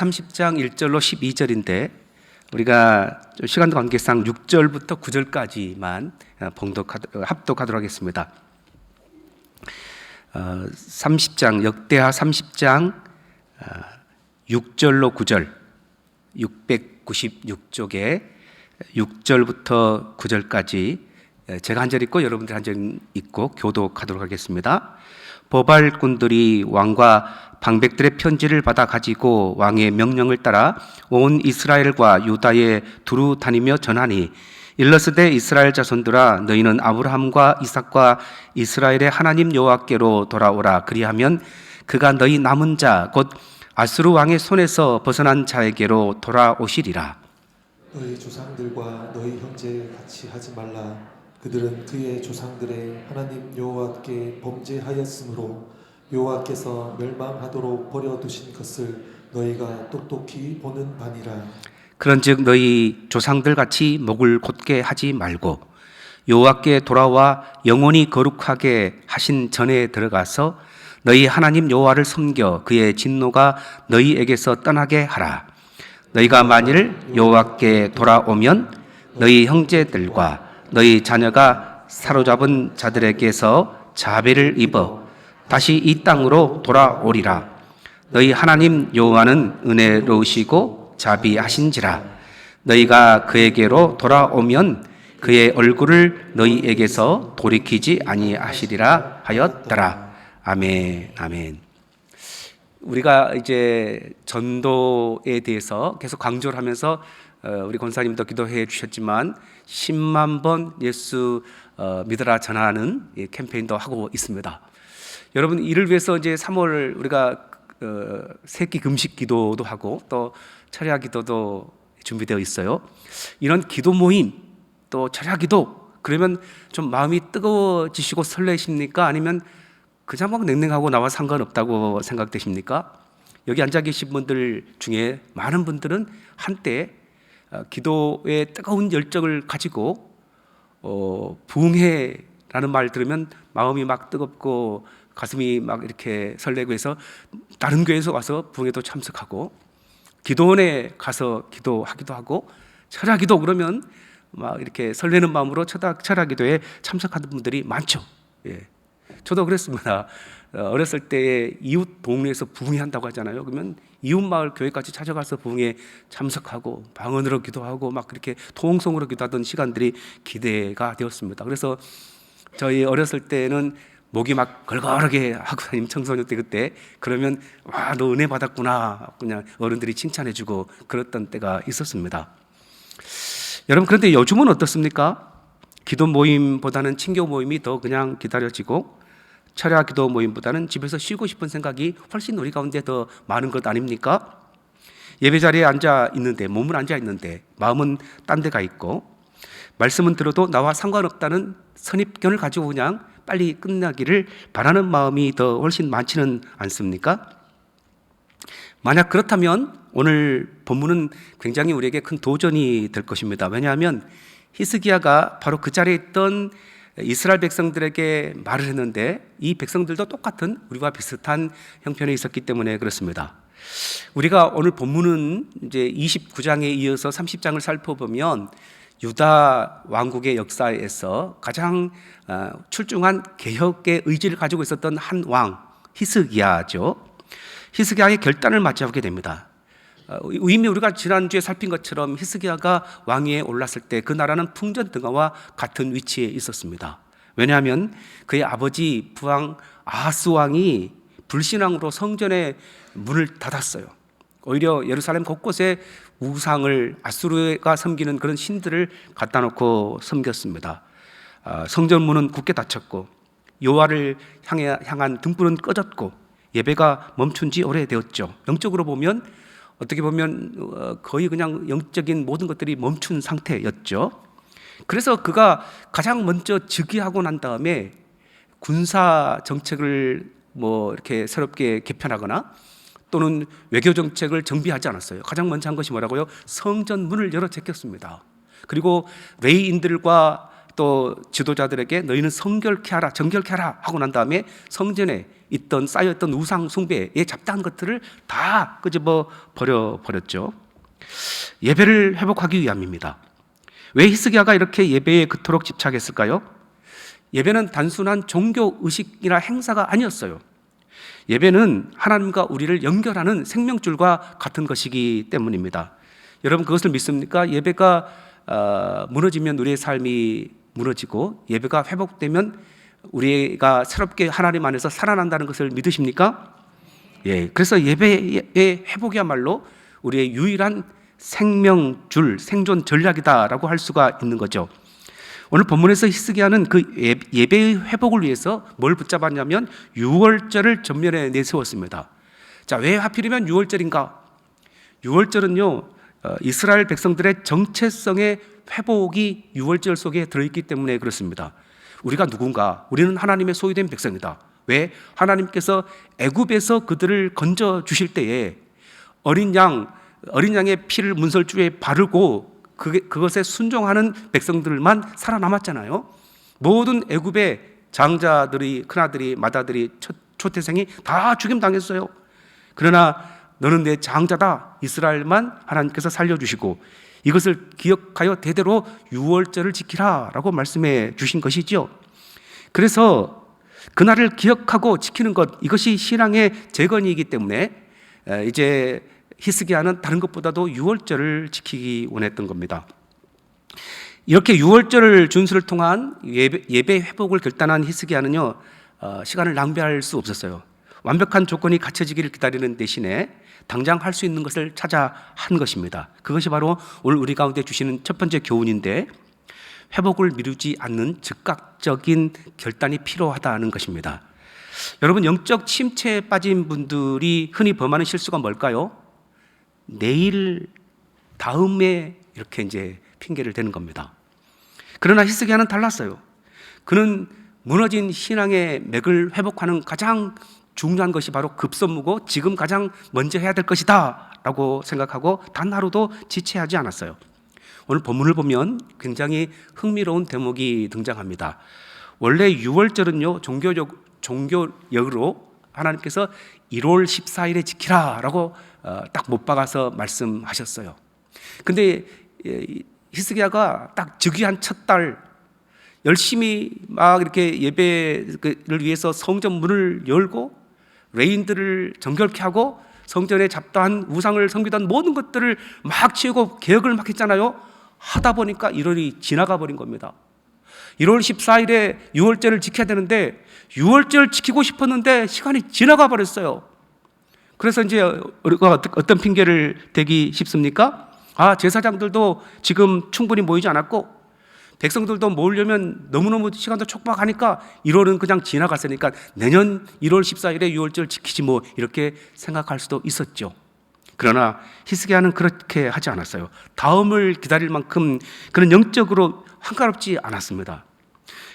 30장 1절로 12절인데 우리가 시간도 관계상 6절부터 9절까지만 합독하도록 하겠습니다. 30장 역대하 30장 6절로 9절 696쪽에 6절부터 9절까지 제가 한 절 읽고 여러분들 한 절 읽고 교독하도록 하겠습니다. 보발꾼들이 왕과 방백들의 편지를 받아 가지고 왕의 명령을 따라 온 이스라엘과 유다에 두루 다니며 전하니, 일러스되 이스라엘 자손들아, 너희는 아브라함과 이삭과 이스라엘의 하나님 여호와께로 돌아오라. 그리하면 그가 너희 남은 자 곧 아수르 왕의 손에서 벗어난 자에게로 돌아오시리라. 너희 조상들과 너희 형제 같이 하지 말라. 그들은 그의 조상들의 하나님 여호와께 범죄하였으므로 여호와께서 멸망하도록 버려두신 것을 너희가 똑똑히 보는 바니라. 그런즉 너희 조상들 같이 목을 곧게 하지 말고 여호와께 돌아와 영원히 거룩하게 하신 전에 들어가서 너희 하나님 여호와를 섬겨 그의 진노가 너희에게서 떠나게 하라. 너희가 만일 여호와께 돌아오면 너희 형제들과 너희 자녀가 사로잡은 자들에게서 자배를 입어 다시 이 땅으로 돌아오리라. 너희 하나님 여호와는 은혜로우시고 자비하신지라. 너희가 그에게로 돌아오면 그의 얼굴을 너희에게서 돌이키지 아니하시리라 하였더라. 아멘. 아멘. 우리가 이제 전도에 대해서 계속 강조를 하면서 우리 권사님도 기도해 주셨지만 10만 번 예수 믿으라 전하는 캠페인도 하고 있습니다. 여러분, 이를 위해서 이제 3월 우리가 세끼 금식 기도도 하고 또 철야 기도도 준비되어 있어요. 이런 기도 모임 또 철야 기도, 그러면 좀 마음이 뜨거워지시고 설레십니까? 아니면 그냥 막 냉랭하고 나와 상관없다고 생각되십니까? 여기 앉아 계신 분들 중에 많은 분들은 한때 기도에 뜨거운 열정을 가지고 부흥회라는 말 들으면 마음이 막 뜨겁고 가슴이 막 이렇게 설레고 해서 다른 교회에서 와서 부흥회도 참석하고 기도원에 가서 기도하기도 하고 철야 기도 그러면 막 이렇게 설레는 마음으로 철야 기도에 참석하는 분들이 많죠. 예. 저도 그랬습니다. 어렸을 때 이웃 동네에서 부흥회 한다고 하잖아요. 그러면 이웃 마을 교회까지 찾아가서 부흥회 참석하고 방언으로 기도하고 막 그렇게 통성으로 기도하던 시간들이 기대가 되었습니다. 그래서 저희 어렸을 때는 목이 막 걸걸하게 하고 다니는 청소년 때 그때 그러면 와, 너 은혜 받았구나 그냥 어른들이 칭찬해주고 그랬던 때가 있었습니다. 여러분, 그런데 요즘은 어떻습니까? 기도 모임보다는 친교 모임이 더 그냥 기다려지고 철야 기도 모임보다는 집에서 쉬고 싶은 생각이 훨씬 우리 가운데 더 많은 것 아닙니까? 예배 자리에 앉아 있는데, 몸은 앉아 있는데 마음은 딴 데가 있고, 말씀은 들어도 나와 상관없다는 선입견을 가지고 그냥 빨리 끝나기를 바라는 마음이 더 훨씬 많지는 않습니까? 만약 그렇다면 오늘 본문은 굉장히 우리에게 큰 도전이 될 것입니다. 왜냐하면 히스기야가 바로 그 자리에 있던 이스라엘 백성들에게 말을 했는데 이 백성들도 똑같은 우리와 비슷한 형편에 있었기 때문에 그렇습니다. 우리가 오늘 본문은 이제 29장에 이어서 30장을 살펴보면 유다 왕국의 역사에서 가장 출중한 개혁의 의지를 가지고 있었던 한 왕, 히스기야죠. 히스기야의 결단을 맞이하게 됩니다. 이미 우리가 지난주에 살핀 것처럼 히스기야가 왕위에 올랐을 때 그 나라는 풍전등화와 같은 위치에 있었습니다. 왜냐하면 그의 아버지 부왕 아하스 왕이 불신앙으로 성전의 문을 닫았어요. 오히려 예루살렘 곳곳에 우상을, 아수르가 섬기는 그런 신들을 갖다 놓고 섬겼습니다. 성전 문은 굳게 닫혔고 여호와를 향한 등불은 꺼졌고 예배가 멈춘 지 오래되었죠. 영적으로 보면 어떻게 보면 거의 그냥 영적인 모든 것들이 멈춘 상태였죠. 그래서 그가 가장 먼저 즉위하고 난 다음에 군사 정책을 이렇게 새롭게 개편하거나 또는 외교 정책을 정비하지 않았어요. 가장 먼저 한 것이 뭐라고요? 성전 문을 열어 제꼈습니다. 그리고 레위인들과 또 지도자들에게 너희는 성결케 하라, 정결케 하라 하고 난 다음에 성전에 있던 쌓여있던 우상 숭배에 잡다한 것들을 다 끄집어 버렸죠. 예배를 회복하기 위함입니다. 왜 히스기야가 이렇게 예배에 그토록 집착했을까요? 예배는 단순한 종교 의식이나 행사가 아니었어요. 예배는 하나님과 우리를 연결하는 생명줄과 같은 것이기 때문입니다. 여러분 그것을 믿습니까? 예배가 무너지면 우리의 삶이 무너지고 예배가 회복되면 우리가 새롭게 하나님 안에서 살아난다는 것을 믿으십니까? 예, 그래서 예배의 회복이야말로 우리의 유일한 생명줄, 생존 전략이다라고 할 수가 있는 거죠. 오늘 본문에서 히스기야는 그 예배의 회복을 위해서 뭘 붙잡았냐면 유월절을 전면에 내세웠습니다. 자, 왜 하필이면 유월절인가? 유월절은요, 이스라엘 백성들의 정체성의 회복이 유월절 속에 들어있기 때문에 그렇습니다. 우리가 누군가? 우리는 하나님의 소유된 백성이다. 왜? 하나님께서 애굽에서 그들을 건져 주실 때에 어린 양의 피를 문설주에 바르고 그것에 순종하는 백성들만 살아남았잖아요. 모든 애굽의 장자들이, 큰아들이, 맏아들이, 초태생이 다 죽임당했어요. 그러나 너는 내 장자다. 이스라엘만 하나님께서 살려주시고 이것을 기억하여 대대로 유월절을 지키라라고 말씀해 주신 것이죠. 그래서 그날을 기억하고 지키는 것, 이것이 신앙의 재건이기 때문에 이제 히스기야는 다른 것보다도 유월절을 지키기 원했던 겁니다. 이렇게 유월절을 준수를 통한 예배 회복을 결단한 히스기야는요, 시간을 낭비할 수 없었어요. 완벽한 조건이 갖춰지기를 기다리는 대신에 당장 할 수 있는 것을 찾아 한 것입니다. 그것이 바로 오늘 우리 가운데 주시는 첫 번째 교훈인데, 회복을 미루지 않는 즉각적인 결단이 필요하다는 것입니다. 여러분, 영적 침체에 빠진 분들이 흔히 범하는 실수가 뭘까요? 내일, 다음에 이렇게 이제 핑계를 대는 겁니다. 그러나 히스기야는 달랐어요. 그는 무너진 신앙의 맥을 회복하는 가장 중요한 것이 바로 급선무고 지금 가장 먼저 해야 될 것이다 라고 생각하고 단 하루도 지체하지 않았어요. 오늘 본문을 보면 굉장히 흥미로운 대목이 등장합니다. 원래 유월절은요, 종교역으로 하나님께서 1월 14일에 지키라 라고 딱 못 박아서 말씀하셨어요. 근데 히스기야가 딱 즉위한 첫 달 열심히 막 이렇게 예배를 위해서 성전 문을 열고 레인들을 정결케 하고 성전에 잡다한 우상을 섬기던 모든 것들을 막 치우고 개혁을 막 했잖아요. 하다 보니까 1월이 지나가 버린 겁니다. 1월 14일에 유월절을 지켜야 되는데 유월절 지키고 싶었는데 시간이 지나가 버렸어요. 그래서 이제 우리가 어떤 핑계를 대기 싶습니까? 제사장들도 지금 충분히 모이지 않았고 백성들도 모으려면 너무너무 시간도 촉박하니까 1월은 그냥 지나갔으니까 내년 1월 14일에 유월절 지키지 뭐 이렇게 생각할 수도 있었죠. 그러나 히스기야는 그렇게 하지 않았어요. 다음을 기다릴 만큼 그는 영적으로 한가롭지 않았습니다.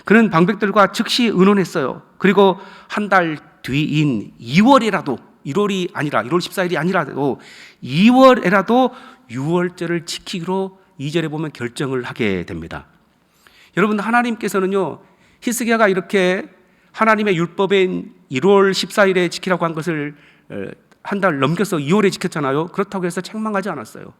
그는 방백들과 즉시 의논했어요. 그리고 한 달 뒤인 2월이라도 1월이 아니라 1월 14일이 아니라도 2월에라도 유월절을 지키기로 2절에 보면 결정을 하게 됩니다. 여러분, 하나님께서는요, 히스기야가 이렇게 하나님의 율법인 1월 14일에 지키라고 한 것을 한 달 넘겨서 2월에 지켰잖아요. 그렇다고 해서 책망하지 않았어요.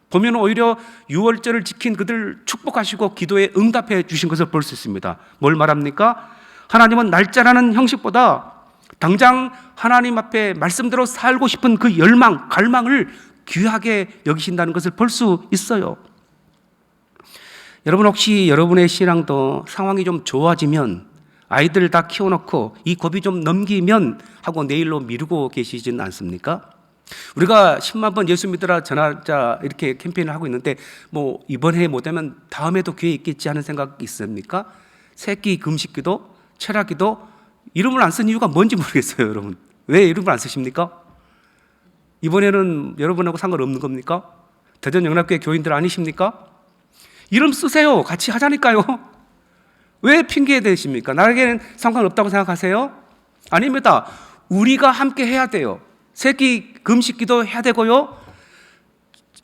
보면 오히려 유월절을 지킨 그들을 축복하시고 기도에 응답해 주신 것을 볼 수 있습니다. 뭘 말합니까? 하나님은 날짜라는 형식보다 당장 하나님 앞에 말씀대로 살고 싶은 그 열망, 갈망을 귀하게 여기신다는 것을 볼 수 있어요. 여러분, 혹시 여러분의 신앙도 상황이 좀 좋아지면 아이들 다 키워놓고 이 고비 좀 넘기면 하고 내일로 미루고 계시지는 않습니까? 우리가 10만 번 예수 믿으라 전하자 이렇게 캠페인을 하고 있는데 뭐 이번에 못하면 다음에도 기회 있겠지 하는 생각 있습니까? 새끼 금식기도, 철학기도 이름을 안 쓴 이유가 뭔지 모르겠어요. 여러분, 왜 이름을 안 쓰십니까? 이번에는 여러분하고 상관없는 겁니까? 대전영락교회 교인들 아니십니까? 이름 쓰세요. 같이 하자니까요. 왜 핑계 대십니까? 나에게는 상관없다고 생각하세요? 아닙니다. 우리가 함께 해야 돼요. 새끼 금식기도 해야 되고요,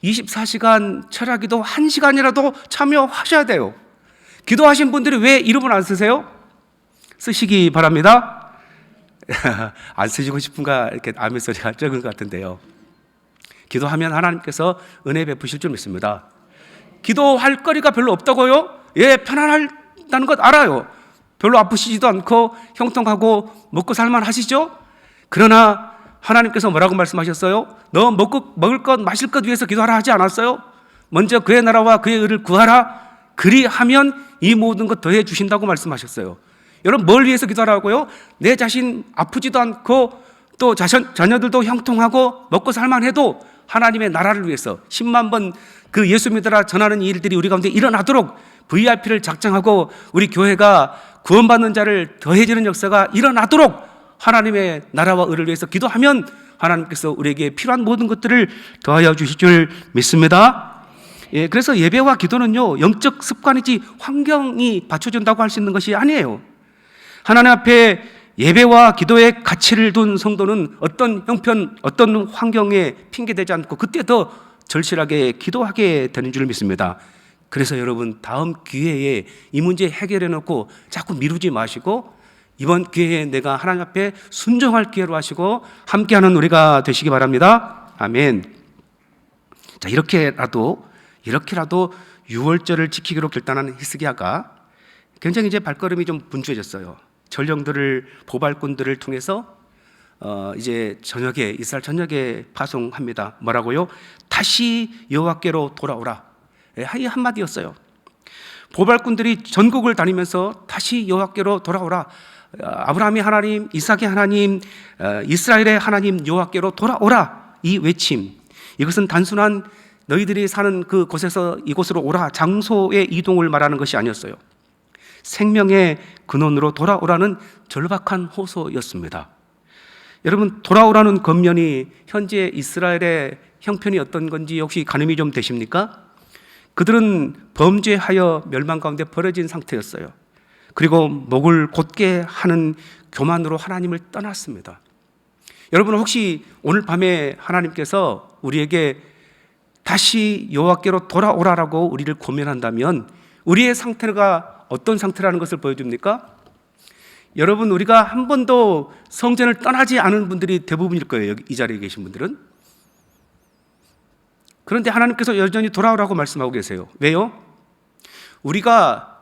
24시간 철야기도 1시간이라도 참여하셔야 돼요. 기도하신 분들이 왜 이름을 안 쓰세요? 쓰시기 바랍니다. 안 쓰시고 싶은가 이렇게 아멘 소리가 적은 것 같은데요. 기도하면 하나님께서 은혜 베푸실 줄 믿습니다. 기도할 거리가 별로 없다고요? 예, 편안하다는 것 알아요. 별로 아프시지도 않고 형통하고 먹고 살만 하시죠? 그러나 하나님께서 뭐라고 말씀하셨어요? 너 먹을 것 마실 것 위해서 기도하라 하지 않았어요? 먼저 그의 나라와 그의 의를 구하라. 그리하면 이 모든 것 더해 주신다고 말씀하셨어요. 여러분, 뭘 위해서 기도하라고요? 내 자신 아프지도 않고 또 자녀들도 형통하고 먹고 살만해도 하나님의 나라를 위해서 10만 번 그 예수 믿으라 전하는 일들이 우리 가운데 일어나도록 VIP를 작정하고 우리 교회가 구원받는 자를 더해지는 역사가 일어나도록 하나님의 나라와 의를 위해서 기도하면 하나님께서 우리에게 필요한 모든 것들을 더하여 주실 줄 믿습니다. 예, 그래서 예배와 기도는요, 영적 습관이지 환경이 받쳐준다고 할 수 있는 것이 아니에요. 하나님 앞에 예배와 기도의 가치를 둔 성도는 어떤 형편, 어떤 환경에 핑계대지 않고 그때 더 절실하게 기도하게 되는 줄 믿습니다. 그래서 여러분, 다음 기회에 이 문제 해결해 놓고 자꾸 미루지 마시고 이번 기회에 내가 하나님 앞에 순종할 기회로 하시고 함께하는 우리가 되시기 바랍니다. 아멘. 자, 이렇게라도 6월절을 지키기로 결단한 히스기야가 굉장히 이제 발걸음이 좀 분주해졌어요. 전령들을, 보발꾼들을 통해서 이제 저녁에, 이스라엘 전역에 파송합니다. 뭐라고요? 다시 여호와께로 돌아오라. 이 한마디였어요. 보발꾼들이 전국을 다니면서 다시 여호와께로 돌아오라. 아브라함의 하나님, 이삭의 하나님, 이스라엘의 하나님 여호와께로 돌아오라. 이 외침, 이것은 단순한 너희들이 사는 그 곳에서 이곳으로 오라, 장소의 이동을 말하는 것이 아니었어요. 생명의 근원으로 돌아오라는 절박한 호소였습니다. 여러분, 돌아오라는 권면이 현재 이스라엘의 형편이 어떤 건지 혹시 가늠이 좀 되십니까? 그들은 범죄하여 멸망 가운데 버려진 상태였어요. 그리고 목을 곧게 하는 교만으로 하나님을 떠났습니다. 여러분, 혹시 오늘 밤에 하나님께서 우리에게 다시 여호와께로 돌아오라라고 우리를 고면한다면 우리의 상태가 어떤 상태라는 것을 보여줍니까? 여러분, 우리가 한 번도 성전을 떠나지 않은 분들이 대부분일 거예요. 여기 이 자리에 계신 분들은. 그런데 하나님께서 여전히 돌아오라고 말씀하고 계세요. 왜요? 우리가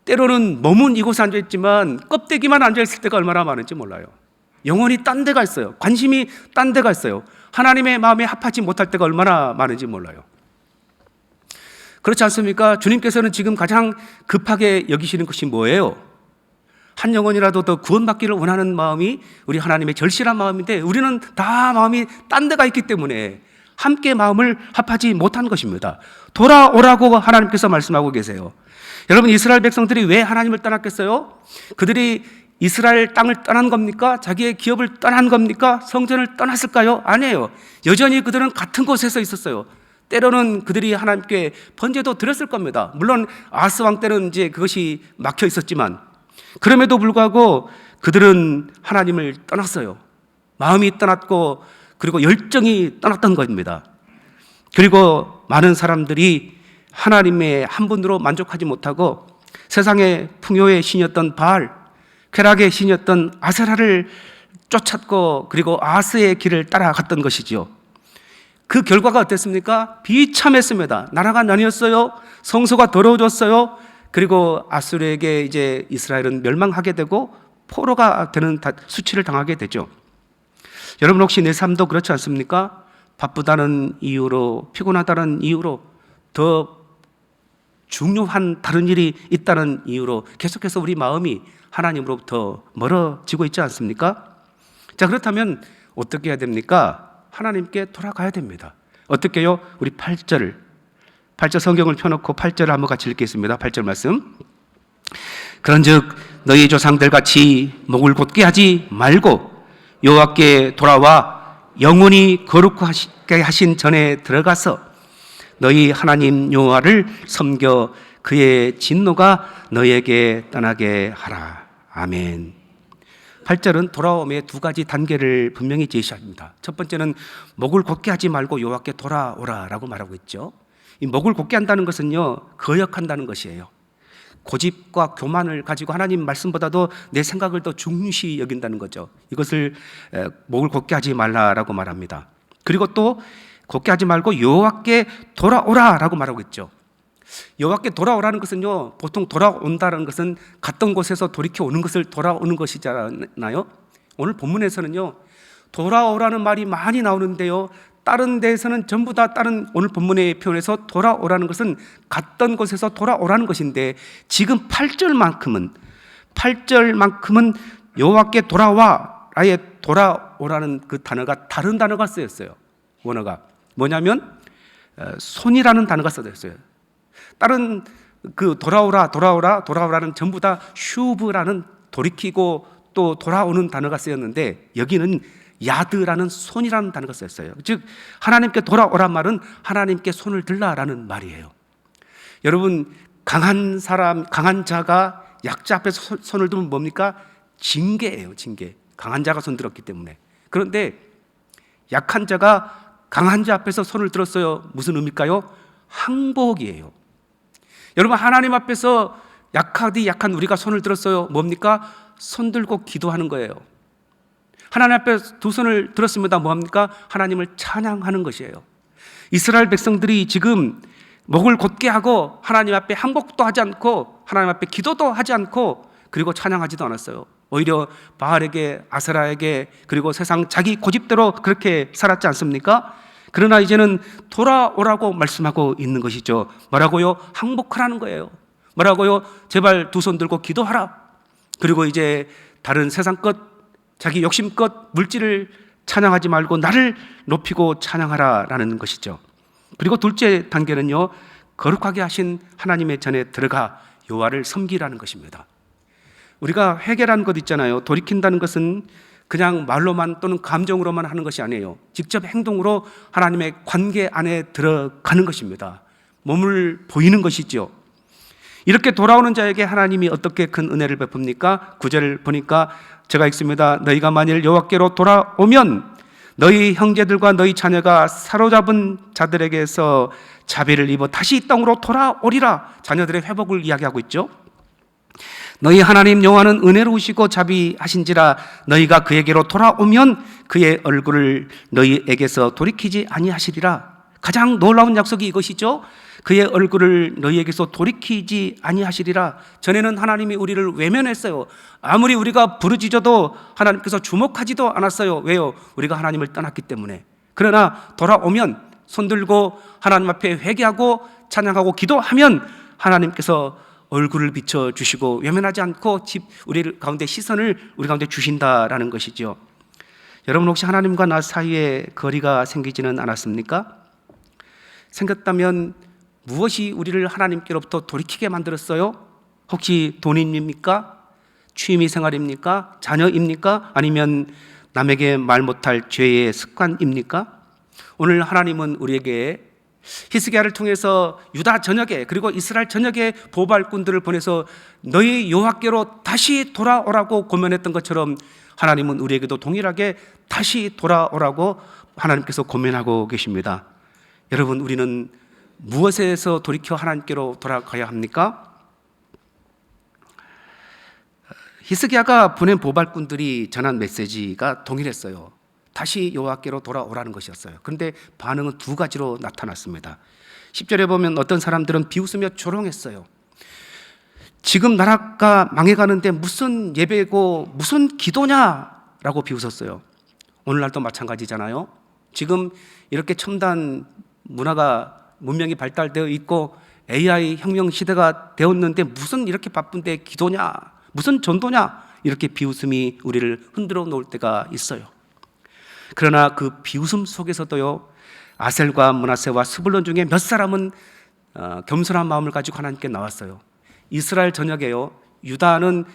때로는 몸은 이곳에 앉아있지만 껍데기만 앉아있을 때가 얼마나 많은지 몰라요. 영혼이 딴 데가 있어요. 관심이 딴 데가 있어요. 하나님의 마음에 합하지 못할 때가 얼마나 많은지 몰라요. 그렇지 않습니까? 주님께서는 지금 가장 급하게 여기시는 것이 뭐예요? 한 영혼이라도 더 구원받기를 원하는 마음이 우리 하나님의 절실한 마음인데 우리는 다 마음이 딴 데가 있기 때문에 함께 마음을 합하지 못한 것입니다. 돌아오라고 하나님께서 말씀하고 계세요. 여러분, 이스라엘 백성들이 왜 하나님을 떠났겠어요? 그들이 이스라엘 땅을 떠난 겁니까? 자기의 기업을 떠난 겁니까? 성전을 떠났을까요? 아니에요. 여전히 그들은 같은 곳에서 있었어요. 때로는 그들이 하나님께 번제도 드렸을 겁니다. 물론 아스 왕 때는 이제 그것이 막혀 있었지만 그럼에도 불구하고 그들은 하나님을 떠났어요. 마음이 떠났고 그리고 열정이 떠났던 겁니다. 그리고 많은 사람들이 하나님의 한 분으로 만족하지 못하고 세상의 풍요의 신이었던 바알, 쾌락의 신이었던 아세라를 쫓았고 그리고 아스의 길을 따라갔던 것이죠. 그 결과가 어땠습니까? 비참했습니다. 나라가 나뉘었어요. 성소가 더러워졌어요. 그리고 아수르에게 이제 이스라엘은 멸망하게 되고 포로가 되는 수치를 당하게 되죠. 여러분, 혹시 내 삶도 그렇지 않습니까? 바쁘다는 이유로, 피곤하다는 이유로, 더 중요한 다른 일이 있다는 이유로 계속해서 우리 마음이 하나님으로부터 멀어지고 있지 않습니까? 자, 그렇다면 어떻게 해야 됩니까? 하나님께 돌아가야 됩니다. 어떻게요? 우리 8절 성경을 펴놓고 8절을 한번 같이 읽겠습니다. 8절 말씀. 그런즉 너희 조상들 같이 목을 곧게 하지 말고 여호와께 돌아와 영원히 거룩하게 하신 전에 들어가서 너희 하나님 여호와를 섬겨 그의 진노가 너희에게 떠나게 하라. 아멘. 8절은 돌아옴의 두 가지 단계를 분명히 제시합니다. 첫 번째는 목을 곧게 하지 말고 여호와께 돌아오라라고 말하고 있죠. 이 목을 곧게 한다는 것은요, 거역한다는 것이에요. 고집과 교만을 가지고 하나님 말씀보다도 내 생각을 더 중시 여긴다는 거죠. 이것을 목을 곧게 하지 말라라고 말합니다. 그리고 또 곧게 하지 말고 여호와께 돌아오라라고 말하고 있죠. 여호와께 돌아오라는 것은요, 보통 돌아온다는 것은 갔던 곳에서 돌이켜 오는 것을 돌아오는 것이잖아요. 오늘 본문에서는요, 돌아오라는 말이 많이 나오는데요, 다른 데에서는 전부 다 다른 오늘 본문의 표현에서 돌아오라는 것은 갔던 곳에서 돌아오라는 것인데, 지금 8절만큼은 여호와께 돌아와, 아예 돌아오라는 그 단어가 다른 단어가 쓰였어요. 원어가 뭐냐면 손이라는 단어가 써졌어요. 다른 그 돌아오라는 전부 다 슈브라는 돌이키고 또 돌아오는 단어가 쓰였는데, 여기는 야드라는 손이라는 단어가 쓰였어요. 즉 하나님께 돌아오란 말은 하나님께 손을 들라라는 말이에요. 여러분, 강한 자가 약자 앞에 손을 들면 뭡니까? 징계예요. 징계. 강한 자가 손 들었기 때문에. 그런데 약한 자가 강한 자 앞에서 손을 들었어요. 무슨 의미일까요? 항복이에요. 여러분, 하나님 앞에서 약한 우리가 손을 들었어요. 뭡니까? 손 들고 기도하는 거예요. 하나님 앞에 두 손을 들었습니다. 뭐합니까? 하나님을 찬양하는 것이에요. 이스라엘 백성들이 지금 목을 곧게 하고 하나님 앞에 항복도 하지 않고 하나님 앞에 기도도 하지 않고 그리고 찬양하지도 않았어요. 오히려 바알에게, 아세라에게, 그리고 세상 자기 고집대로 그렇게 살았지 않습니까? 그러나 이제는 돌아오라고 말씀하고 있는 것이죠. 뭐라고요? 항복하라는 거예요. 뭐라고요? 제발 두 손 들고 기도하라. 그리고 이제 다른 세상 것, 자기 욕심 것, 물질을 찬양하지 말고 나를 높이고 찬양하라라는 것이죠. 그리고 둘째 단계는요, 거룩하게 하신 하나님의 전에 들어가 여호와를 섬기라는 것입니다. 우리가 회개라는 것 있잖아요. 돌이킨다는 것은 그냥 말로만 또는 감정으로만 하는 것이 아니에요. 직접 행동으로 하나님의 관계 안에 들어가는 것입니다. 몸을 보이는 것이죠. 이렇게 돌아오는 자에게 하나님이 어떻게 큰 은혜를 베풉니까? 9절을 보니까 제가 읽습니다. 너희가 만일 여호와께로 돌아오면 너희 형제들과 너희 자녀가 사로잡은 자들에게서 자비를 입어 다시 이 땅으로 돌아오리라. 자녀들의 회복을 이야기하고 있죠. 너희 하나님 여호와는 은혜로우시고 자비하신지라 너희가 그에게로 돌아오면 그의 얼굴을 너희에게서 돌이키지 아니하시리라. 가장 놀라운 약속이 이것이죠. 그의 얼굴을 너희에게서 돌이키지 아니하시리라. 전에는 하나님이 우리를 외면했어요. 아무리 우리가 부르짖어도 하나님께서 주목하지도 않았어요. 왜요? 우리가 하나님을 떠났기 때문에. 그러나 돌아오면 손들고 하나님 앞에 회개하고 찬양하고 기도하면 하나님께서 얼굴을 비춰주시고 외면하지 않고 우리 가운데 시선을 우리 가운데 주신다라는 것이죠. 여러분, 혹시 하나님과 나 사이에 거리가 생기지는 않았습니까? 생겼다면 무엇이 우리를 하나님께로부터 돌이키게 만들었어요? 혹시 돈입니까? 취미생활입니까? 자녀입니까? 아니면 남에게 말 못할 죄의 습관입니까? 오늘 하나님은 우리에게 히스기야를 통해서 유다 전역에 그리고 이스라엘 전역에 보발꾼들을 보내서 너희 여호와께로 다시 돌아오라고 고면했던 것처럼 하나님은 우리에게도 동일하게 다시 돌아오라고 하나님께서 고면하고 계십니다. 여러분, 우리는 무엇에서 돌이켜 하나님께로 돌아가야 합니까? 히스기야가 보낸 보발꾼들이 전한 메시지가 동일했어요. 다시 여호와께로 돌아오라는 것이었어요. 그런데 반응은 두 가지로 나타났습니다. 10절에 보면 어떤 사람들은 비웃으며 조롱했어요. 지금 나라가 망해가는데 무슨 예배고 무슨 기도냐라고 비웃었어요. 오늘날도 마찬가지잖아요. 지금 이렇게 첨단 문명이 발달되어 있고 AI 혁명 시대가 되었는데 무슨 이렇게 바쁜데 기도냐, 무슨 전도냐, 이렇게 비웃음이 우리를 흔들어 놓을 때가 있어요. 그러나 그 비웃음 속에서도요, 아셀과 므낫세와 스불론 중에 몇 사람은 겸손한 마음을 가지고 하나님께 나왔어요. 이스라엘 전역에요, 유다는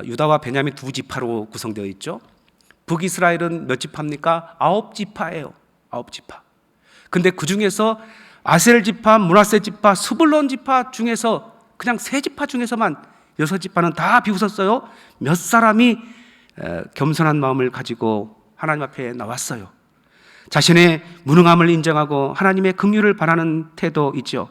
유다와 베냐민 두 지파로 구성되어 있죠. 북이스라엘은 몇 지파입니까? 9지파예요. 9지파. 근데 그 중에서 아셀 지파, 므낫세 지파, 스불론 지파 중에서 그냥 3지파 중에서만 6지파는 다 비웃었어요. 몇 사람이 겸손한 마음을 가지고 하나님 앞에 나왔어요. 자신의 무능함을 인정하고 하나님의 긍휼을 바라는 태도 있죠.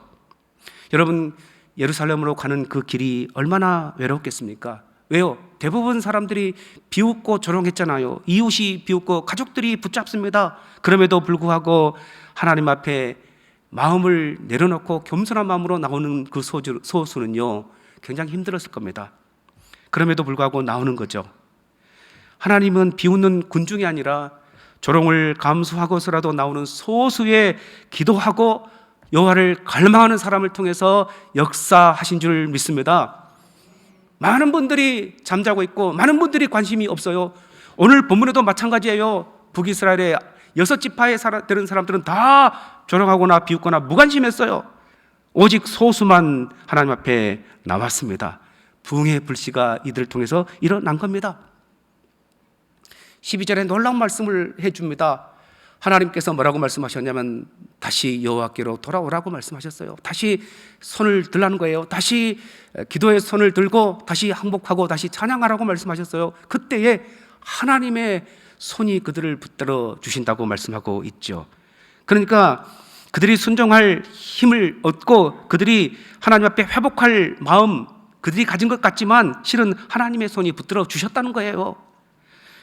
여러분, 예루살렘으로 가는 그 길이 얼마나 외롭겠습니까? 왜요? 대부분 사람들이 비웃고 조롱했잖아요. 이웃이 비웃고 가족들이 붙잡습니다. 그럼에도 불구하고 하나님 앞에 마음을 내려놓고 겸손한 마음으로 나오는 그 소수는요, 굉장히 힘들었을 겁니다. 그럼에도 불구하고 나오는 거죠. 하나님은 비웃는 군중이 아니라 조롱을 감수하고서라도 나오는 소수의 기도하고 여호와를 갈망하는 사람을 통해서 역사하신 줄 믿습니다. 많은 분들이 잠자고 있고 많은 분들이 관심이 없어요. 오늘 본문에도 마찬가지예요. 북이스라엘의 6지파에 되는 사람들은 다 조롱하거나 비웃거나 무관심했어요. 오직 소수만 하나님 앞에 나왔습니다. 부흥의 불씨가 이들을 통해서 일어난 겁니다. 12절에 놀라운 말씀을 해줍니다. 하나님께서 뭐라고 말씀하셨냐면 다시 여호와께로 돌아오라고 말씀하셨어요. 다시 손을 들라는 거예요. 다시 기도의 손을 들고 다시 항복하고 다시 찬양하라고 말씀하셨어요. 그때에 하나님의 손이 그들을 붙들어 주신다고 말씀하고 있죠. 그러니까 그들이 순종할 힘을 얻고 그들이 하나님 앞에 회복할 마음, 그들이 가진 것 같지만 실은 하나님의 손이 붙들어 주셨다는 거예요.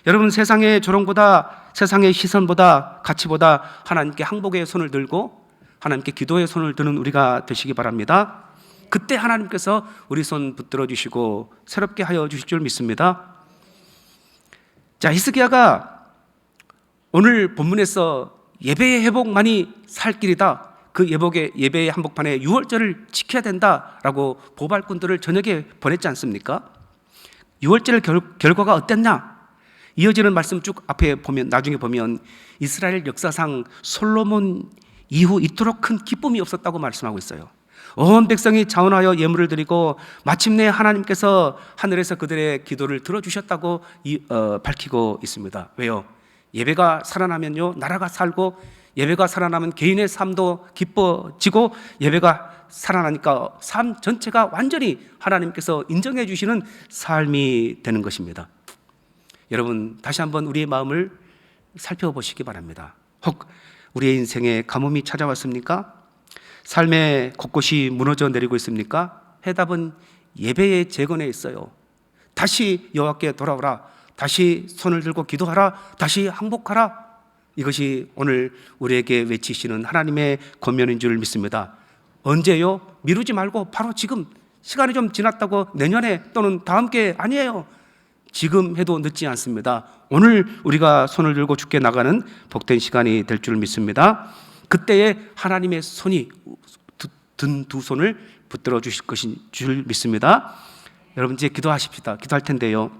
여러분, 세상의 조롱보다, 세상의 시선보다, 가치보다 하나님께 항복의 손을 들고 하나님께 기도의 손을 드는 우리가 되시기 바랍니다. 그때 하나님께서 우리 손 붙들어 주시고 새롭게 하여 주실 줄 믿습니다. 자, 히스기야가 오늘 본문에서 예배의 회복만이 살 길이다, 그 예배의 한복판에 유월절을 지켜야 된다라고 보발꾼들을 저녁에 보냈지 않습니까? 유월절 결과가 어땠냐? 이어지는 말씀 쭉 앞에 보면, 나중에 보면 이스라엘 역사상 솔로몬 이후 이토록 큰 기쁨이 없었다고 말씀하고 있어요. 온 백성이 자원하여 예물을 드리고 마침내 하나님께서 하늘에서 그들의 기도를 들어주셨다고 밝히고 있습니다. 왜요? 예배가 살아나면요, 나라가 살고, 예배가 살아나면 개인의 삶도 기뻐지고, 예배가 살아나니까 삶 전체가 완전히 하나님께서 인정해 주시는 삶이 되는 것입니다. 여러분, 다시 한번 우리의 마음을 살펴보시기 바랍니다. 혹 우리의 인생에 가뭄이 찾아왔습니까? 삶의 곳곳이 무너져 내리고 있습니까? 해답은 예배의 재건에 있어요. 다시 여호와께 돌아오라, 다시 손을 들고 기도하라, 다시 항복하라. 이것이 오늘 우리에게 외치시는 하나님의 권면인 줄 믿습니다. 언제요? 미루지 말고 바로 지금. 시간이 좀 지났다고 내년에 또는 다음 게 아니에요. 지금 해도 늦지 않습니다. 오늘 우리가 손을 들고 주께 나가는 복된 시간이 될 줄 믿습니다. 그때에 하나님의 손이 든 두 손을 붙들어 주실 것인 줄 믿습니다. 여러분, 이제 기도하십시다. 기도할 텐데요,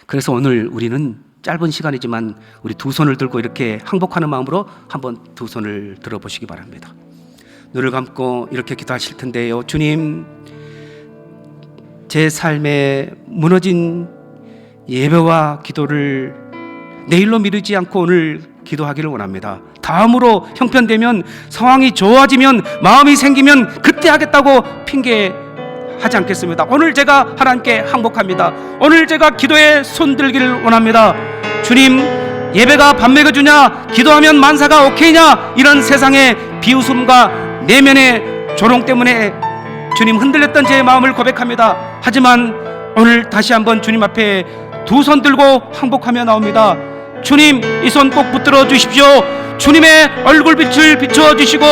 그래서 오늘 우리는 짧은 시간이지만 우리 두 손을 들고 이렇게 항복하는 마음으로 한번 두 손을 들어보시기 바랍니다. 눈을 감고 이렇게 기도하실 텐데요, 주님, 제 삶에 무너진 예배와 기도를 내일로 미루지 않고 오늘 기도하기를 원합니다. 다음으로 형편되면, 상황이 좋아지면, 마음이 생기면 그때 하겠다고 핑계하지 않겠습니다. 오늘 제가 하나님께 항복합니다. 오늘 제가 기도에 손들기를 원합니다. 주님, 예배가 밥 먹여주냐, 기도하면 만사가 오케이냐, 이런 세상의 비웃음과 내면의 조롱 때문에 주님 흔들렸던 제 마음을 고백합니다. 하지만 오늘 다시 한번 주님 앞에 두 손 들고 항복하며 나옵니다. 주님, 이 손 꼭 붙들어 주십시오. 주님의 얼굴빛을 비춰 주시고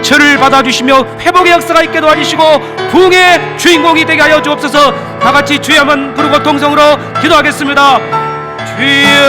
저를 받아주시며 회복의 역사가 있게 도와주시고 부흥의 주인공이 되게 하여 주옵소서. 다 같이 주여 한번 부르고 동성으로 기도하겠습니다. 주여.